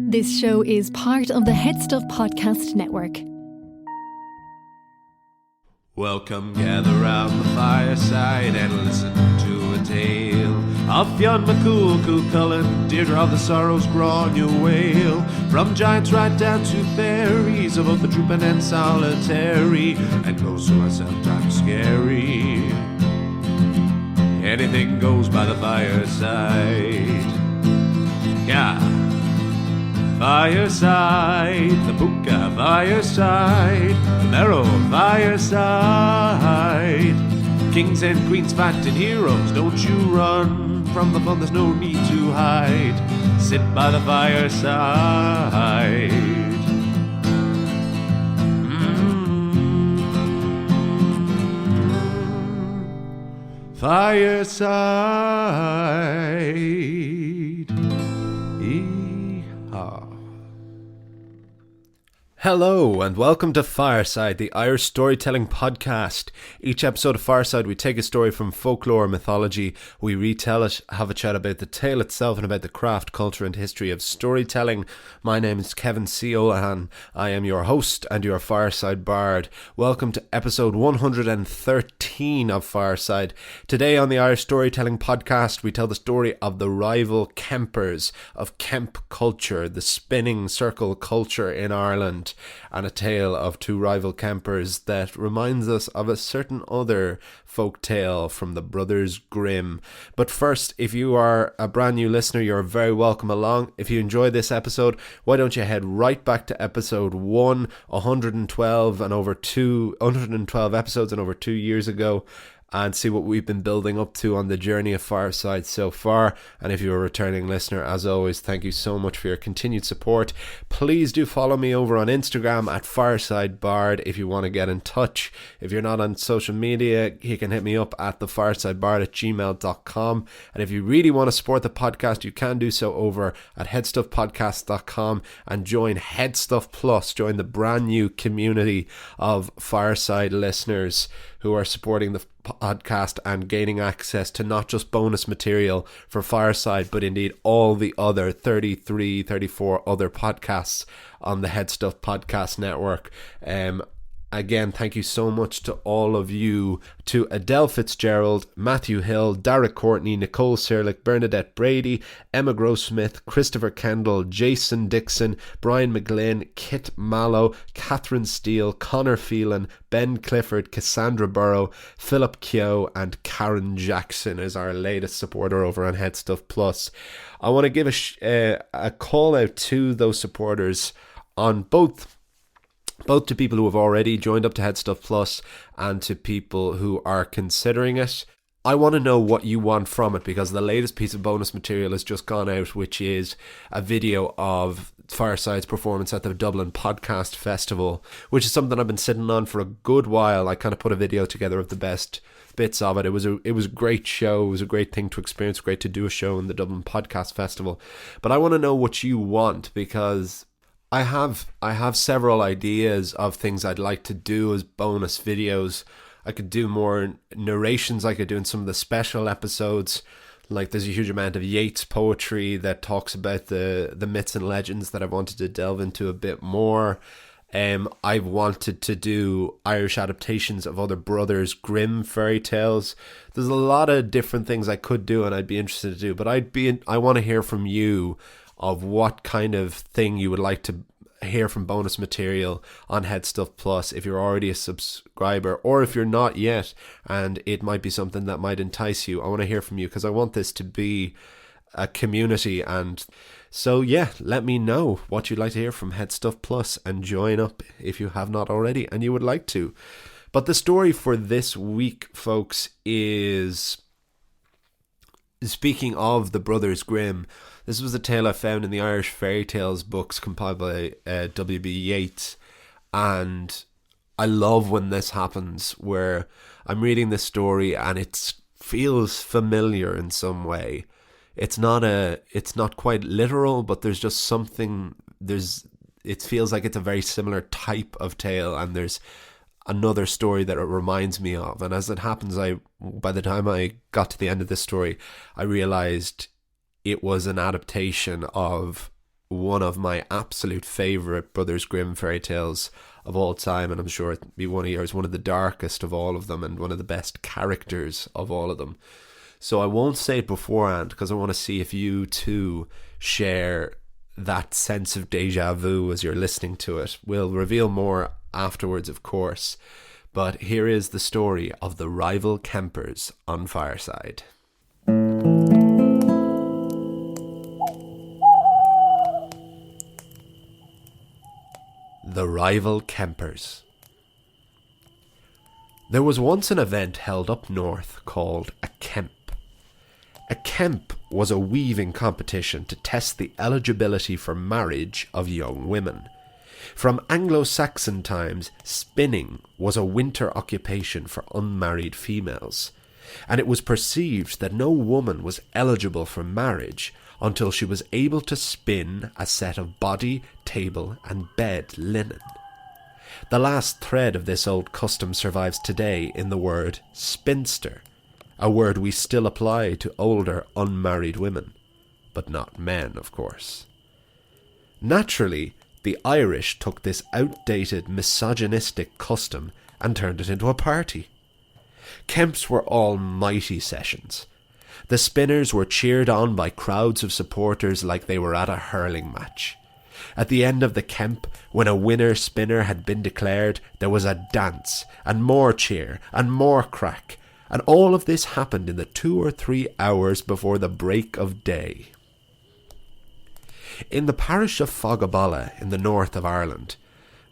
This show is part of the Head Stuff Podcast Network. Welcome, gather round the fireside and listen to a tale of Fionn McCool, Cullen, Deirdre of the Sorrows, Grainne Whale. From giants right down to fairies, of both the drooping and solitary, and ghosts who are sometimes scary. Anything goes by the fireside. Yeah. Fireside, the Puka fireside, the Marrow fireside. Kings and queens fighting heroes, don't you run from the fun, there's no need to hide. Sit by the fireside. Fireside. Hello and welcome to Fireside, the Irish storytelling podcast. Each episode of Fireside we take a story from folklore or mythology, we retell it, have a chat about the tale itself and about the craft, culture and history of storytelling. My name is Kevin C. O'Lahan. I am your host and your Fireside Bard. Welcome to episode 113 of Fireside. Today on the Irish storytelling podcast we tell the story of the rival Kempers, of Kemp culture, the spinning circle culture in Ireland. And a tale of two rival Kempers that reminds us of a certain other folk tale from the Brothers Grimm. But first, if you are a brand new listener, you're very welcome along. If you enjoyed this episode, why don't you head right back to episode 112 episodes and over 2 years ago, and see what we've been building up to on the journey of Fireside so far. And if you're a returning listener, as always, thank you so much for your continued support. Please do follow me over on Instagram at Fireside Bard if you want to get in touch. If you're not on social media, you can hit me up at thefiresidebard@gmail.com. And if you really want to support the podcast, you can do so over at headstuffpodcast.com and join Headstuff Plus, join the brand new community of Fireside listeners who are supporting the podcast and gaining access to not just bonus material for Fireside, but indeed all the other 34 other podcasts on the Head Stuff Podcast Network. Again, thank you so much to all of you, to Adele Fitzgerald, Matthew Hill, Derek Courtney, Nicole Sirlick, Bernadette Brady, Emma Grossmith, Christopher Kendall, Jason Dixon, Brian McGlynn, Kit Mallow, Catherine Steele, Connor Phelan, Ben Clifford, Cassandra Burrow, Philip Keogh, and Karen Jackson is our latest supporter over on Head Stuff Plus. I want to give a call out to those supporters on both to people who have already joined up to Head Stuff Plus and to people who are considering it. I want to know what you want from it, because the latest piece of bonus material has just gone out, which is a video of Fireside's performance at the Dublin Podcast Festival, which is something I've been sitting on for a good while. I kind of put a video together of the best bits of it. It was a great show. It was a great thing to experience, great to do a show in the Dublin Podcast Festival. But I want to know what you want, because I have several ideas of things I'd like to do as bonus videos. I could do more narrations I could do in some of the special episodes. Like there's a huge amount of Yeats poetry that talks about the myths and legends that I wanted to delve into a bit more. I've wanted to do Irish adaptations of other Brothers Grimm fairy tales. There's a lot of different things I could do and I'd be interested to do, but I want to hear from you of what kind of thing you would like to hear from bonus material on Head Stuff Plus, if you're already a subscriber, or if you're not yet and it might be something that might entice you. I want to hear from you, because I want this to be a community. And so yeah, let me know what you'd like to hear from Head Stuff Plus and join up if you have not already and you would like to. But the story for this week, folks, is, speaking of the Brothers Grimm, this was a tale I found in the Irish Fairy Tales books compiled by W.B. Yeats, and I love when this happens, where I'm reading this story and it feels familiar in some way. It's not quite literal, but there's just something, it feels like it's a very similar type of tale, and there's another story that it reminds me of. And as it happens, by the time I got to the end of this story, I realized it was an adaptation of one of my absolute favourite Brothers Grimm fairy tales of all time, and I'm sure it'd be one of yours, one of the darkest of all of them, and one of the best characters of all of them. So I won't say it beforehand, because I want to see if you too share that sense of deja vu as you're listening to it. We'll reveal more afterwards, of course, but here is the story of the rival Kempers on Fireside. The rival Kempers. There was once an event held up north called a Kemp. A Kemp was a weaving competition to test the eligibility for marriage of young women. From Anglo-Saxon times, spinning was a winter occupation for unmarried females, and it was perceived that no woman was eligible for marriage until she was able to spin a set of body, table, and bed linen. The last thread of this old custom survives today in the word spinster, a word we still apply to older unmarried women, but not men, of course. Naturally, the Irish took this outdated misogynistic custom and turned it into a party. Kemps were almighty sessions. The spinners were cheered on by crowds of supporters like they were at a hurling match. At the end of the Kemp, when a winner spinner had been declared, there was a dance, and more cheer, and more crack, and all of this happened in the 2 or 3 hours before the break of day. In the parish of Fogaballa in the north of Ireland,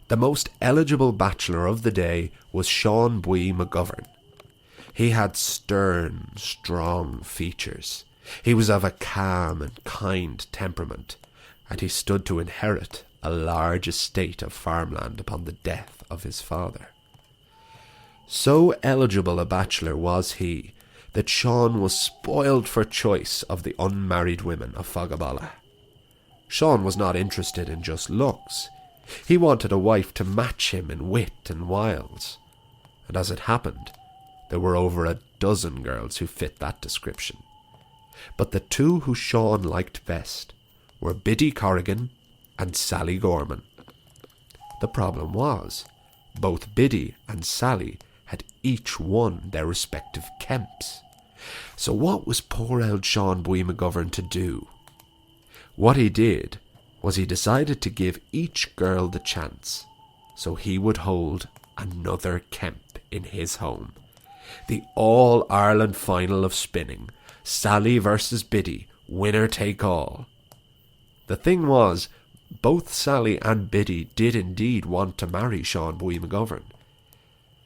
the most eligible bachelor of the day was Sean Bui McGovern. He had stern, strong features. He was of a calm and kind temperament, and he stood to inherit a large estate of farmland upon the death of his father. So eligible a bachelor was he that Sean was spoiled for choice of the unmarried women of Fogaballa. Sean was not interested in just looks. He wanted a wife to match him in wit and wiles, and as it happened, there were over a dozen girls who fit that description. But the two who Sean liked best were Biddy Corrigan and Sally Gorman. The problem was, both Biddy and Sally had each won their respective Kemps. So what was poor old Sean Bui McGovern to do? What he did was he decided to give each girl the chance, so he would hold another Kemp in his home. The All-Ireland final of spinning, Sally versus Biddy, winner take all. The thing was, both Sally and Biddy did indeed want to marry Sean Bui McGovern.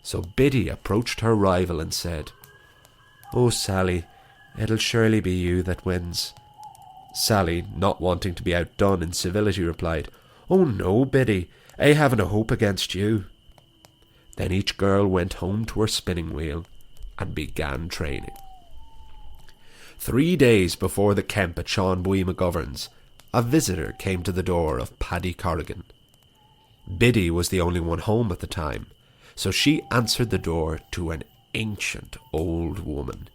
So Biddy approached her rival and said, "Oh, Sally, it'll surely be you that wins." Sally, not wanting to be outdone in civility, replied, "Oh no, Biddy, I haven't a hope against you." Then each girl went home to her spinning wheel and began training. 3 days before the Kemp at Sean Bui McGovern's, a visitor came to the door of Paddy Corrigan. Biddy was the only one home at the time, so she answered the door to an ancient old woman,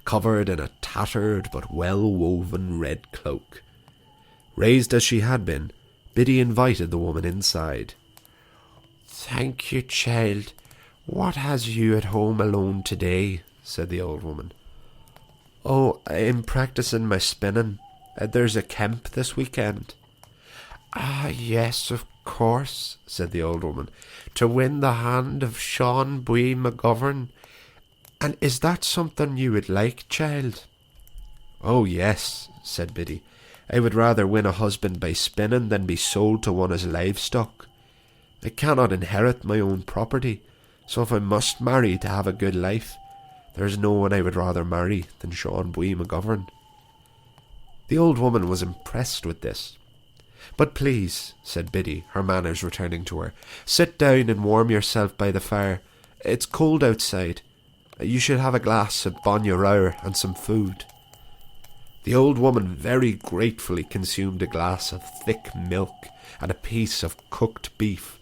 covered in a tattered but well-woven red cloak. Raised as she had been, Biddy invited the woman inside. "Thank you, child. What has you at home alone today?" said the old woman. "Oh, I'm practising my spinning. There's a Kemp this weekend." "Ah, yes, of course," said the old woman, "to win the hand of Sean Bui McGovern. And is that something you would like, child?" "Oh, yes," said Biddy. "I would rather win a husband by spinning than be sold to one as livestock. I cannot inherit my own property, so if I must marry to have a good life, there is no one I would rather marry than Sean Bui McGovern." The old woman was impressed with this. "But please," said Biddy, her manners returning to her, "sit down and warm yourself by the fire. It's cold outside. You should have a glass of Banya Rower and some food." The old woman very gratefully consumed a glass of thick milk and a piece of cooked beef.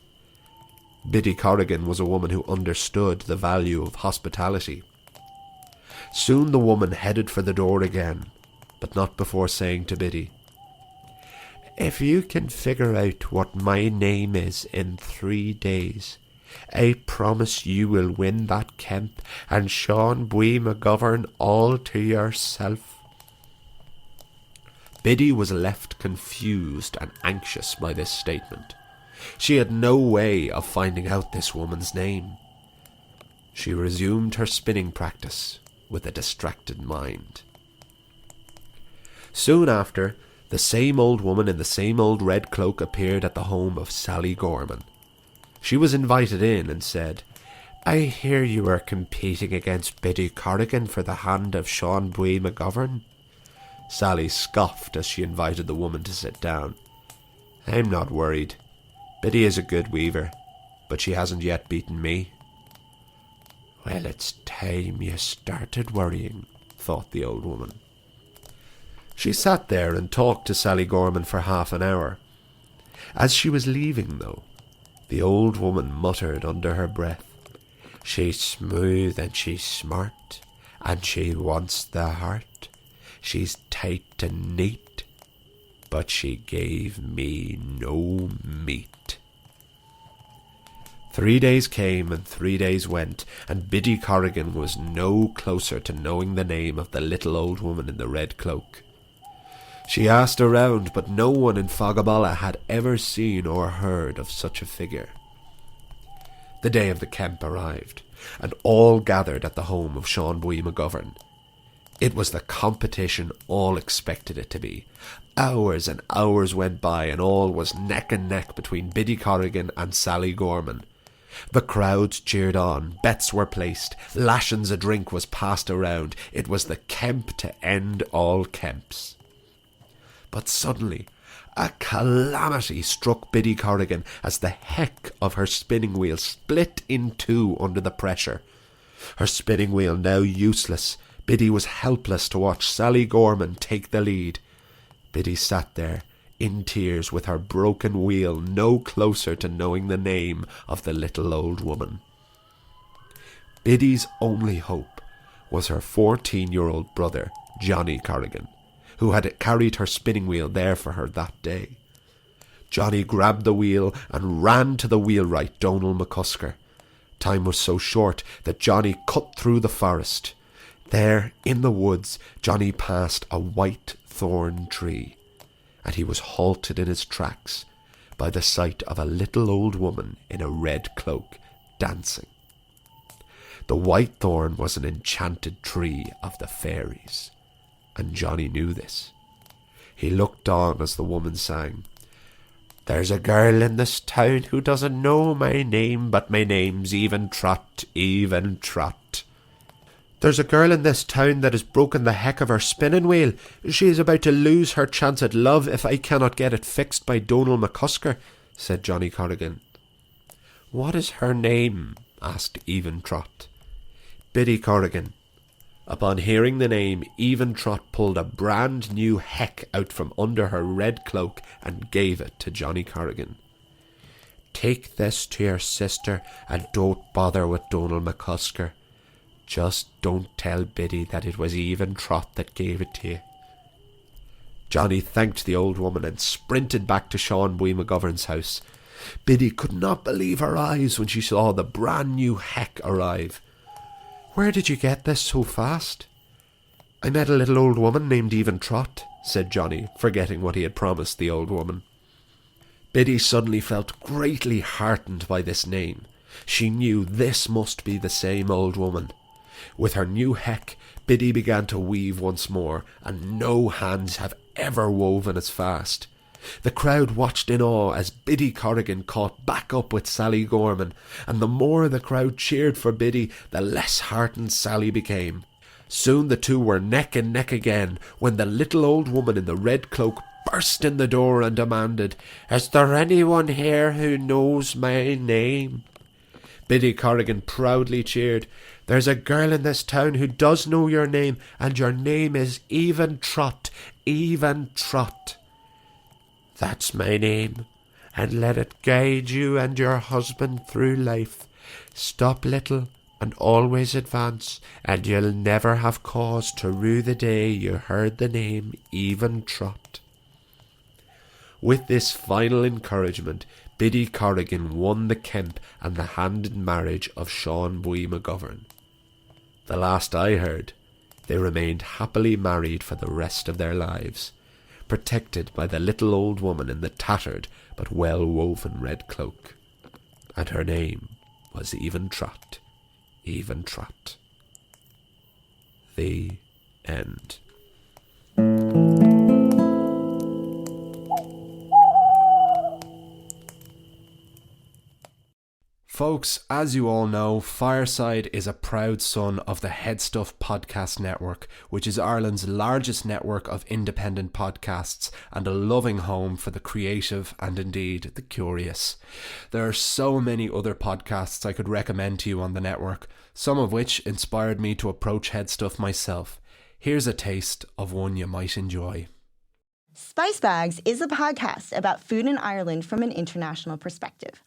Biddy Corrigan was a woman who understood the value of hospitality. Soon the woman headed for the door again, but not before saying to Biddy, If you can figure out what my name is in 3 days, I promise you will win that Kemp and Sean Bui McGovern all to yourself." Biddy was left confused and anxious by this statement. She had no way of finding out this woman's name. She resumed her spinning practice with a distracted mind. Soon after, the same old woman in the same old red cloak appeared at the home of Sally Gorman. She was invited in and said, "I hear you are competing against Biddy Corrigan for the hand of Sean Bui McGovern." Sally scoffed as she invited the woman to sit down. "I'm not worried. Biddy is a good weaver, but she hasn't yet beaten me." "Well, it's time you started worrying," thought the old woman. She sat there and talked to Sally Gorman for half an hour. As she was leaving, though, the old woman muttered under her breath, "She's smooth and she's smart, and she wants the heart. She's tight and neat, but she gave me no meat." 3 days came and 3 days went, and Biddy Corrigan was no closer to knowing the name of the little old woman in the red cloak. She asked around, but no one in Fogaballa had ever seen or heard of such a figure. The day of the Kemp arrived, and all gathered at the home of Sean Bui McGovern. It was the competition all expected it to be. Hours and hours went by, and all was neck and neck between Biddy Corrigan and Sally Gorman. The crowds cheered on, bets were placed, lashings of drink was passed around. It was the Kemp to end all Kemps. But suddenly, a calamity struck Biddy Corrigan as the heck of her spinning wheel split in two under the pressure. Her spinning wheel now useless, Biddy was helpless to watch Sally Gorman take the lead. Biddy sat there, in tears, with her broken wheel no closer to knowing the name of the little old woman. Biddy's only hope was her 14-year-old brother, Johnny Corrigan, who had carried her spinning wheel there for her that day. Johnny grabbed the wheel and ran to the wheelwright, Donal McCusker. Time was so short that Johnny cut through the forest. There, in the woods, Johnny passed a white thorn tree, and he was halted in his tracks by the sight of a little old woman in a red cloak dancing. The white thorn was an enchanted tree of the fairies, and Johnny knew this. He looked on as the woman sang, "There's a girl in this town who doesn't know my name, but my name's Even Trot, Even Trot. There's a girl in this town that has broken the heck of her spinning wheel. She is about to lose her chance at love if I cannot get it fixed by Donal McCusker," said Johnny Corrigan. "What is her name?" asked Even Trot. "Biddy Corrigan." Upon hearing the name, Even Trot pulled a brand new heck out from under her red cloak and gave it to Johnny Corrigan. "Take this to your sister and don't bother with Donal McCusker. Just don't tell Biddy that it was Even Trot that gave it to you." Johnny thanked the old woman and sprinted back to Sean Bui McGovern's house. Biddy could not believe her eyes when she saw the brand new heck arrive. "Where did you get this so fast?" "I met a little old woman named Even Trot," said Johnny, forgetting what he had promised the old woman. Biddy suddenly felt greatly heartened by this name. She knew this must be the same old woman. With her new heck, Biddy began to weave once more, and no hands have ever woven as fast. The crowd watched in awe as Biddy Corrigan caught back up with Sally Gorman, and the more the crowd cheered for Biddy, the less heartened Sally became. Soon the two were neck and neck again, when the little old woman in the red cloak burst in the door and demanded, "Is there anyone here who knows my name?" Biddy Corrigan proudly cheered, "There's a girl in this town who does know your name, and your name is Even Trot, Even Trot." "That's my name, and let it guide you and your husband through life. Stop little and always advance, and you'll never have cause to rue the day you heard the name Even Trot." With this final encouragement, Biddy Corrigan won the Kemp and the hand in marriage of Sean Bui McGovern. The last I heard, they remained happily married for the rest of their lives, protected by the little old woman in the tattered but well-woven red cloak. And her name was Even Trot. Even Trot. The end. Folks, as you all know, Fireside is a proud son of the Headstuff Podcast Network, which is Ireland's largest network of independent podcasts and a loving home for the creative and indeed the curious. There are so many other podcasts I could recommend to you on the network, some of which inspired me to approach Headstuff myself. Here's a taste of one you might enjoy. Spice Bags is a podcast about food in Ireland from an international perspective.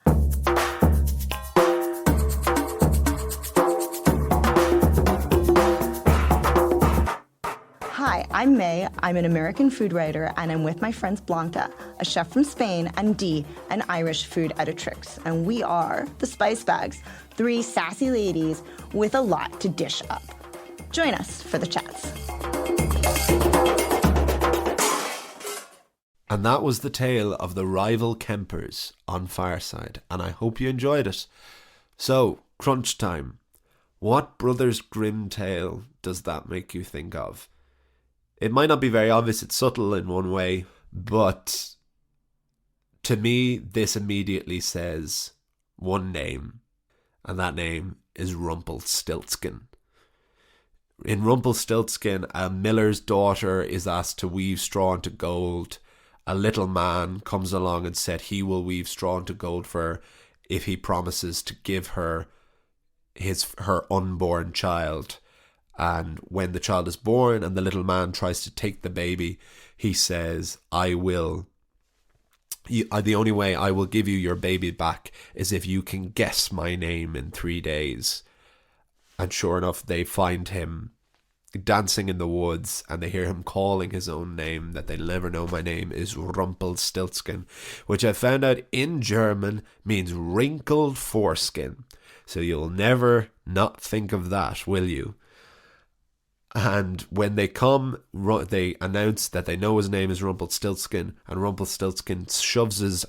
Hi, I'm May. I'm an American food writer, and I'm with my friends Blanca, a chef from Spain, and Dee, an Irish food editrix. And we are the Spice Bags, three sassy ladies with a lot to dish up. Join us for the chats. And that was the tale of the rival Kempers on Fireside, and I hope you enjoyed it. So, crunch time. What Brothers Grimm tale does that make you think of? It might not be very obvious, it's subtle in one way, but to me, this immediately says one name, and that name is Rumpelstiltskin. In Rumpelstiltskin, a miller's daughter is asked to weave straw into gold. A little man comes along and said he will weave straw into gold for her if he promises to give her her unborn child. And when the child is born and the little man tries to take the baby, he says, the only way I will give you your baby back is if you can guess my name in 3 days. And sure enough, they find him dancing in the woods and they hear him calling his own name, that they'll never know my name is Rumpelstiltskin, which I found out in German means wrinkled foreskin. So you'll never not think of that, will you? And when they come, they announce that they know his name is Rumpelstiltskin, and Rumpelstiltskin shoves his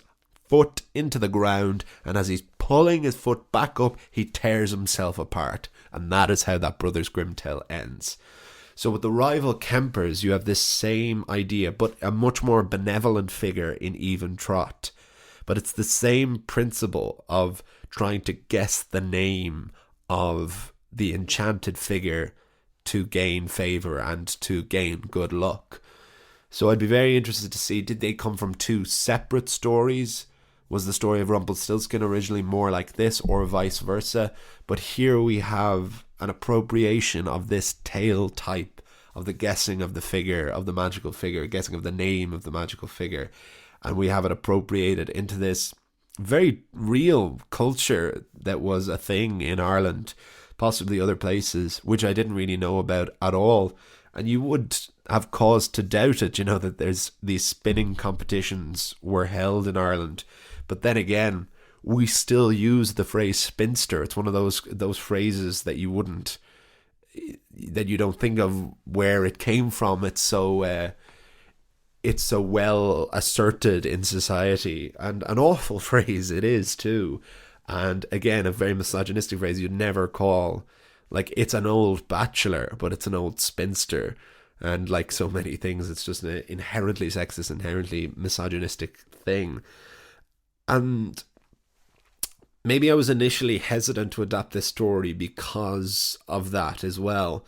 foot into the ground, and as he's pulling his foot back up, he tears himself apart. And that is how that Brothers Grimm tale ends. So with the rival Kempers, you have this same idea, but a much more benevolent figure in Even Trot. But it's the same principle of trying to guess the name of the enchanted figure to gain favour and to gain good luck. So I'd be very interested to see, did they come from two separate stories? Was the story of Rumpelstiltskin originally more like this, or vice versa? But here we have an appropriation of this tale type of the guessing of the figure, of the magical figure, guessing of the name of the magical figure. And we have it appropriated into this very real culture that was a thing in Ireland, possibly other places, which I didn't really know about at all. And you would have cause to doubt it, that there's these spinning competitions were held in Ireland. But then again, we still use the phrase spinster. It's one of those phrases that you don't think of where it came from. It's so well asserted in society, and an awful phrase it is too. And again, a very misogynistic phrase. You'd never call, it's an old bachelor, but it's an old spinster. And like so many things, it's just an inherently sexist, inherently misogynistic thing. And maybe I was initially hesitant to adapt this story because of that as well.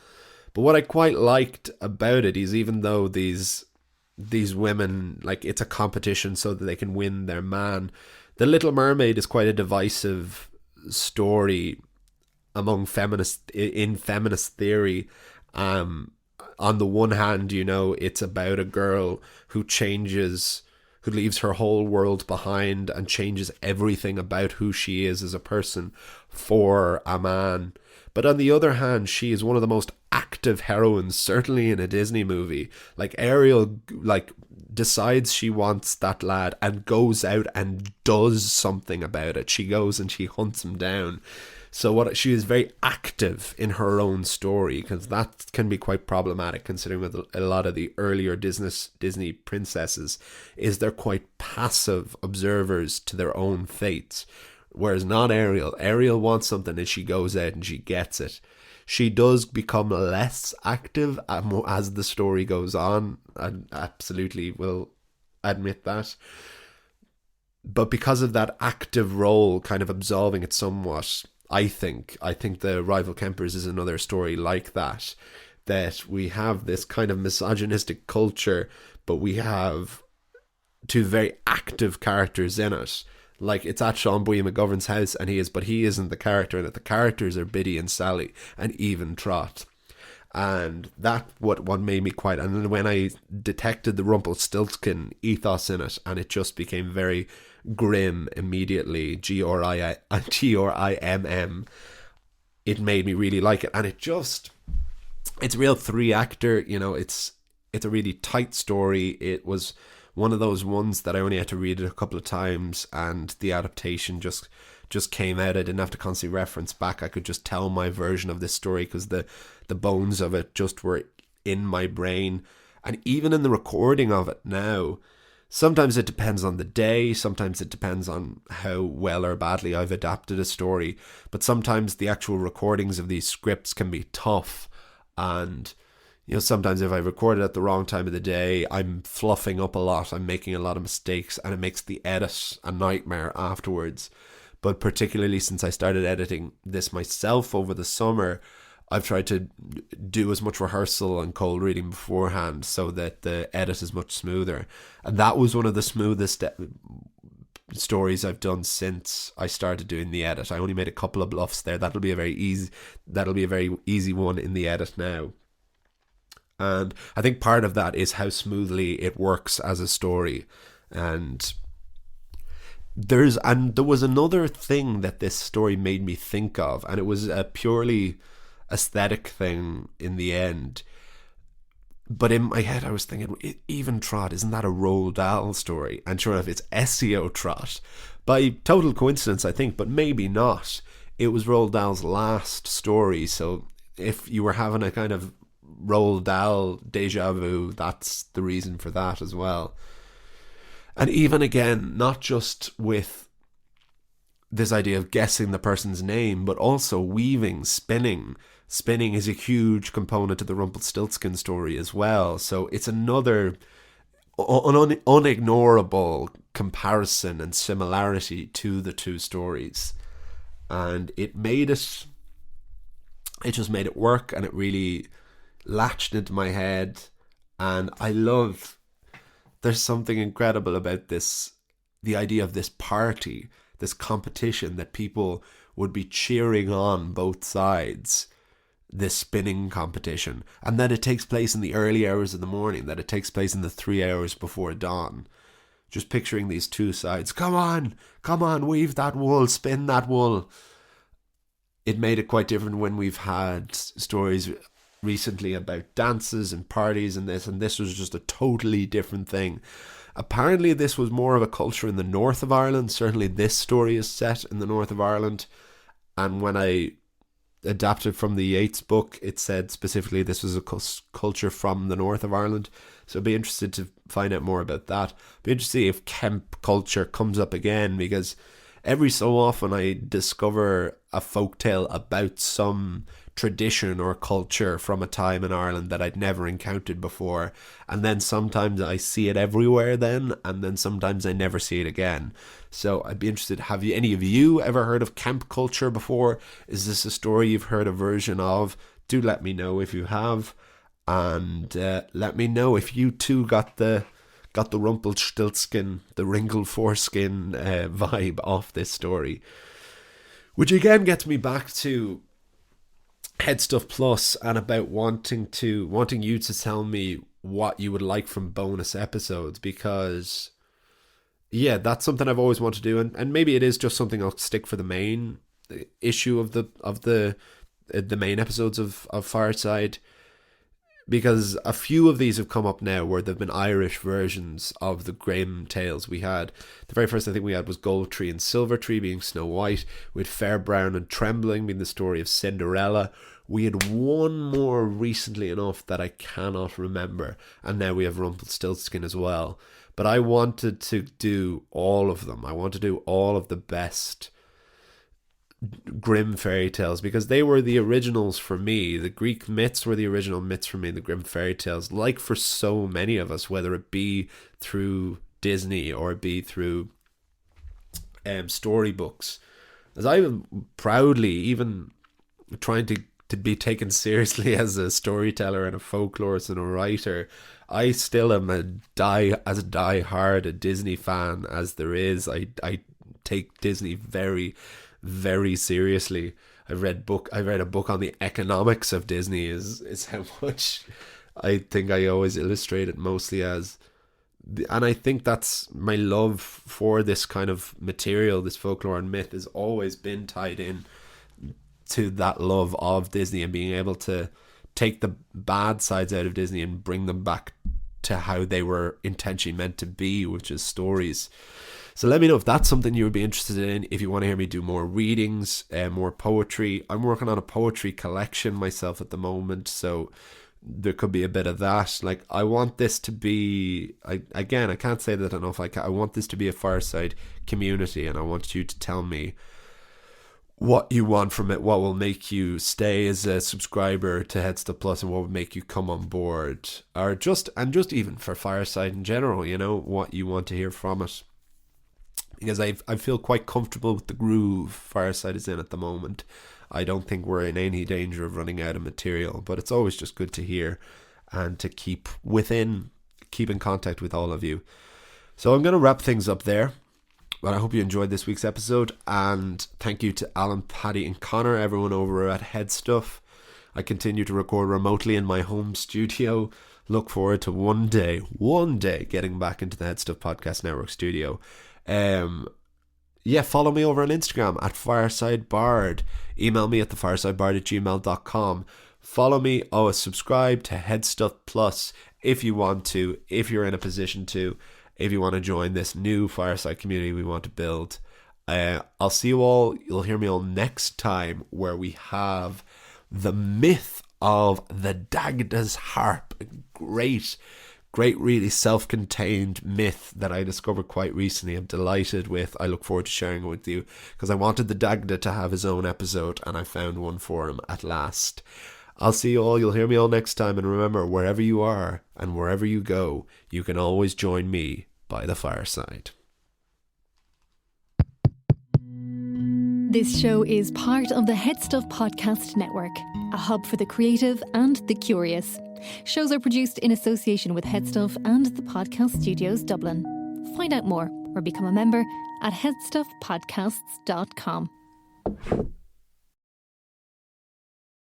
But what I quite liked about it is, even though these women, it's a competition so that they can win their man, The Little Mermaid is quite a divisive story among feminist theory. On the one hand, it's about a girl who leaves her whole world behind and changes everything about who she is as a person for a man. But on the other hand, she is one of the most active heroines, certainly in a Disney movie. Ariel, decides she wants that lad and goes out and does something about it. She goes and she hunts him down. So she is very active in her own story, because that can be quite problematic, considering with a lot of the earlier Disney princesses is they're quite passive observers to their own fates. Whereas not Ariel. Ariel wants something and she goes out and she gets it. She does become less active as the story goes on. I absolutely will admit that. But because of that active role kind of absolving it somewhat, I think the Rival Kempers is another story like that we have this kind of misogynistic culture, but we have two very active characters in it. Like, it's at Sean Bowie McGovern's house, and he isn't the character in it. The characters are Biddy and Sally and even Trot. And that what made me quite... And then when I detected the Rumpelstiltskin ethos in it, and it just became very grim immediately, Grimm, it made me really like it. And it's a real 3-actor, it's a really tight story. It was one of those ones that I only had to read it a couple of times, and the adaptation just came out. I didn't have to constantly reference back. I could just tell my version of this story, because the bones of it just were in my brain. And even in the recording of it now, sometimes it depends on the day, sometimes it depends on how well or badly I've adapted a story, but sometimes the actual recordings of these scripts can be tough. And sometimes if I record it at the wrong time of the day, I'm fluffing up a lot, I'm making a lot of mistakes, and it makes the edit a nightmare afterwards. But particularly since I started editing this myself over the summer, I've tried to do as much rehearsal and cold reading beforehand so that the edit is much smoother. And that was one of the smoothest stories I've done since I started doing the edit. I only made a couple of bluffs there. That'll be a very easy one in the edit now. And I think part of that is how smoothly it works as a story. And there was another thing that this story made me think of, and it was a purely aesthetic thing in the end. But in my head I was thinking, even Trot, isn't that a Roald Dahl story? And sure enough, it's SEO Trot. By total coincidence, I think, but maybe not. It was Roald Dahl's last story, so if you were having a kind of Roald Dahl deja vu, that's the reason for that as well. And even again, not just with this idea of guessing the person's name, but also weaving, spinning. Spinning is a huge component of the Rumpelstiltskin story as well. So it's another unignorable comparison and similarity to the two stories. And it just made it work, and it really latched into my head. And there's something incredible about this, the idea of this party, this competition that people would be cheering on both sides, this spinning competition, and that it takes place in the early hours of the morning, that it takes place in the 3 hours before dawn. Just picturing these two sides, come on, weave that wool, spin that wool. It made it quite different when we've had stories recently about dances and parties and this was just a totally different thing. Apparently this was more of a culture in the north of Ireland. Certainly this story is set in the north of Ireland, and when I adapted from the Yeats book, it said specifically this was a culture from the north of Ireland. So I'd be interested to find out more about that. Be interested to see if Kemp culture comes up again, because every so often I discover a folktale about some tradition or culture from a time in Ireland that I'd never encountered before, and then sometimes I see it everywhere then, and then sometimes I never see it again. So I'd be interested, have any of you ever heard of camp culture before? Is this a story you've heard a version of? Do let me know if you have, and let me know if you too got the Rumpelstiltskin, the wrinkled foreskin vibe off this story. Which again gets me back to Head Stuff Plus and about wanting you to tell me what you would like from bonus episodes, because yeah, that's something I've always wanted to do, and maybe it is just something I'll stick for the main issue of the main episodes of Fireside. because a few of these have come up now where they've been Irish versions of the Grimm tales. We had, the very first I think we had was Gold Tree and Silver Tree being Snow White, with Fair Brown and Trembling being the story of Cinderella. We had one more recently enough that I cannot remember, and now we have Rumpelstiltskin as well. But I wanted to do all of them. I want to do all of the best Grimm fairy tales, because they were the originals for me. The Greek myths were the original myths for me, the Grimm fairy tales, like for so many of us, whether it be through Disney or it be through storybooks. As I proudly, even trying to be taken seriously as a storyteller and a folklorist and a writer, I still am a die hard a Disney fan as there is. I take Disney very, very seriously. I read a book on the economics of Disney is how much I think I always illustrate it mostly as. And I think that's my love for this kind of material, this folklore and myth, has always been tied in to that love of Disney and being able to take the bad sides out of Disney and bring them back to how they were intentionally meant to be, which is stories. So let me know if that's something you would be interested in. If you want to hear me do more readings, more poetry. I'm working on a poetry collection myself at the moment, so there could be a bit of that. Like, I want this to be, I can't say that enough. I want this to be a fireside community, and I want you to tell me what you want from it, what will make you stay as a subscriber to Headstuff Plus, and what would make you come on board, or just even for Fireside in general, you know, what you want to hear from it. Because I feel quite comfortable with the groove Fireside is in at the moment. I don't think we're in any danger of running out of material, but it's always just good to hear and to keep in contact with all of you. So I'm going to wrap things up there. But I hope you enjoyed this week's episode, and thank you to Alan, Paddy and Connor, everyone over at Headstuff. I continue to record remotely in my home studio. Look forward to one day getting back into the Headstuff Podcast Network studio. Follow me over on Instagram at FiresideBard. Email me at thefiresidebard@gmail.com. Follow me, subscribe to Headstuff Plus if you want to, if you're in a position to. If you want to join this new Fireside community we want to build. I'll see you all. You'll hear me all next time, where we have the myth of the Dagda's harp. Great, really self-contained myth that I discovered quite recently. I'm delighted with. I look forward to sharing it with you, because I wanted the Dagda to have his own episode, and I found one for him at last. I'll see you all. You'll hear me all next time. And remember, wherever you are and wherever you go, you can always join me by the fireside. This show is part of the Headstuff Podcast Network, a hub for the creative and the curious. Shows are produced in association with Headstuff and the Podcast Studios Dublin. Find out more or become a member at headstuffpodcasts.com.